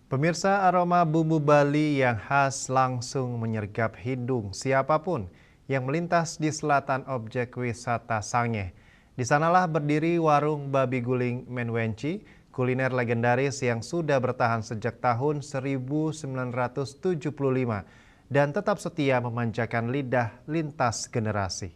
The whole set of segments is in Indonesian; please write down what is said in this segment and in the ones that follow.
Pemirsa, aroma bumbu Bali yang khas langsung menyergap hidung siapapun yang melintas di selatan objek wisata Sangeh. Di sanalah berdiri warung babi guling Menwenci, kuliner legendaris yang sudah bertahan sejak tahun 1975 dan tetap setia memanjakan lidah lintas generasi.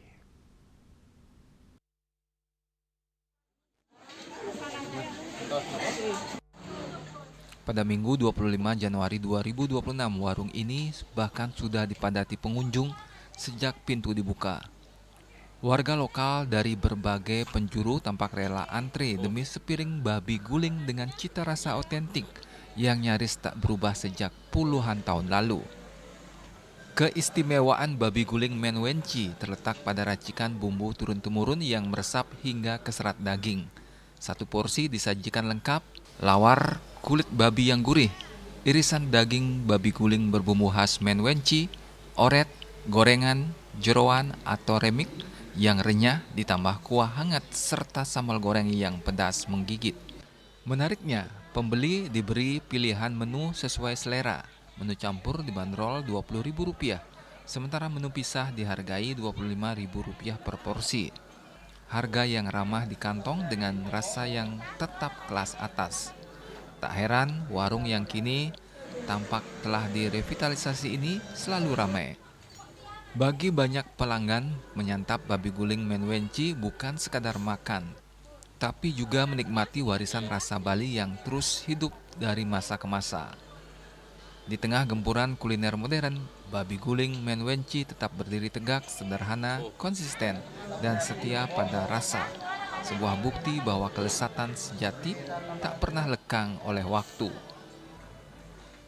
Pada Minggu 25 Januari 2026, warung ini bahkan sudah dipadati pengunjung sejak pintu dibuka. Warga lokal dari berbagai penjuru tampak rela antre demi sepiring babi guling dengan cita rasa otentik yang nyaris tak berubah sejak puluhan tahun lalu. Keistimewaan babi guling Menwenci terletak pada racikan bumbu turun-temurun yang meresap hingga ke serat daging. Satu porsi disajikan lengkap, lawar, kulit babi yang gurih, irisan daging babi guling berbumbu khas Menwenci, oret, gorengan, jeroan atau remik yang renyah ditambah kuah hangat serta sambal goreng yang pedas menggigit. Menariknya, pembeli diberi pilihan menu sesuai selera. Menu campur dibanderol Rp20.000, sementara menu pisah dihargai Rp25.000 per porsi. Harga yang ramah di kantong dengan rasa yang tetap kelas atas. Tak heran, warung yang kini tampak telah direvitalisasi ini selalu ramai. Bagi banyak pelanggan, menyantap babi guling Menwenci bukan sekadar makan, tapi juga menikmati warisan rasa Bali yang terus hidup dari masa ke masa. Di tengah gempuran kuliner modern, babi guling Menwenci tetap berdiri tegak, sederhana, konsisten, dan setia pada rasa. Sebuah bukti bahwa kelezatan sejati tak pernah lekang oleh waktu.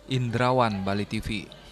Indrawan, Bali TV.